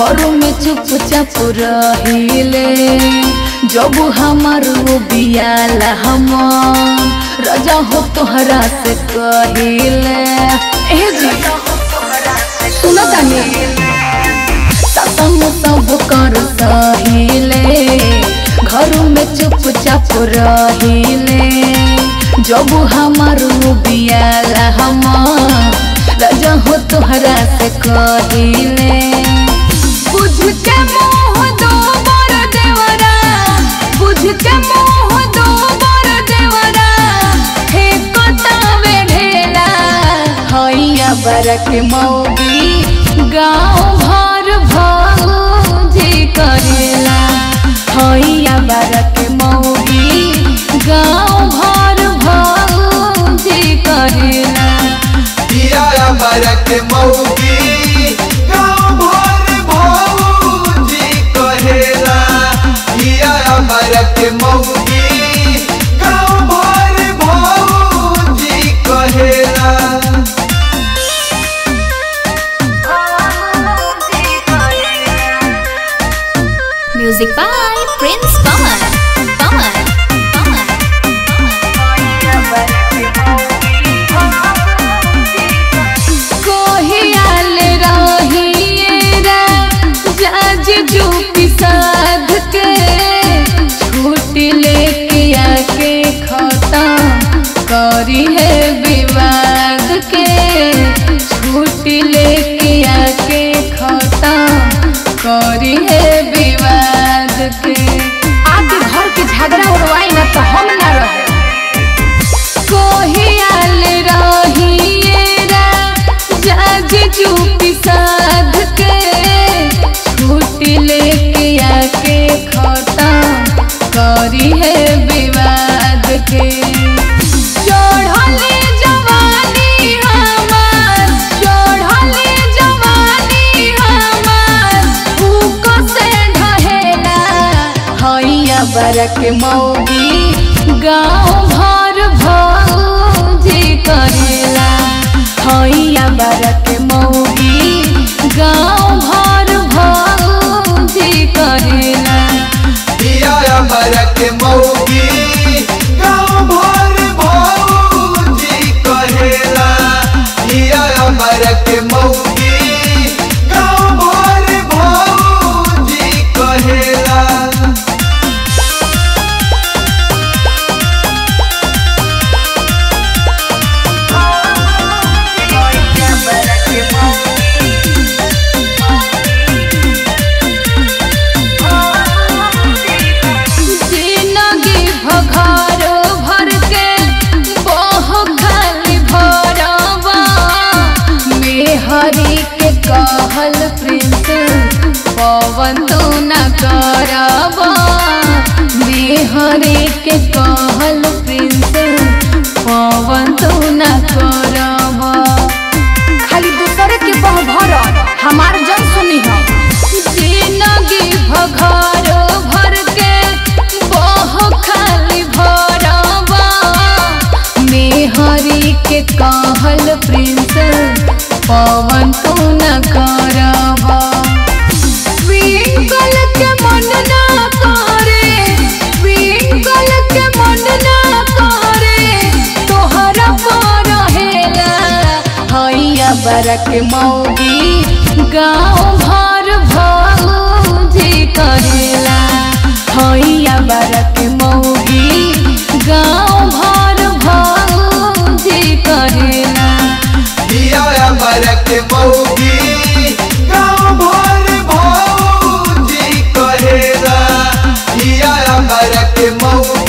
घर में चुपचाप रहिले जब हमार वो बियाला हम राजा हो तोहरा से कहिले सुना तानी सब कर सहिले घर में चुपचाप रहिले जब हमार वो बियाला हम राजा हो तोहरा से कहिले बुझ के मोह दो बर देवरा बुझ के मोह दो बर देवरा हे कटावे ढेला हैया बरक मौगी गाँव भर भौजी करेला हैया बरक मौगी गाँव भर भौजी करेला हैया बरक मौगी गाँव भर भौजी करेला हैया बरक मौगी गाँव भर भौजी करेला। Music by Prince Pawan. साध के छुट्टी लेके आके खत्म करी है विवाद के छुट्टी लेके आके खत्म करी है विवाद के आगे घर के झगड़ा उड़वाई ना तो हम ना रहे कोही आल रहिएरा जाजी चुपी साध के छुट्टी लेके आके खत्म करी है विवाद के चढ़ले जवानी हमार चढ़ले जवानी हमार भूख से ढहेला हैया बरक मौगी गाँव भर भौजी करेला हैया बरक मौगी गाँव भर भौजी करेला हैया बरक मौगी गाँव भर भौजी करेला हैया बरक मौगी गाँव भर भौजी करेला। हरी के कहल प्रिंस पवन तू न करबा मेहरी के कहल प्रिंस पवन तू न करबा खाली दूसरे के बह भर हमार जन सुनी है जिंदगी भघर भर के बह खाली भरबा मेहरी के कहल प्रिंस पवन तू न करबा विकल के मन ना करे विकल के मन ना करे तोहरा पर हेला हैया बरक मौगी गाँव भर भौजी करेला हैया बरक मौगी गाँव भर भौजी करेला हैया बरक मौगी गाँव भर भौजी करेला हैया बरक मौगी।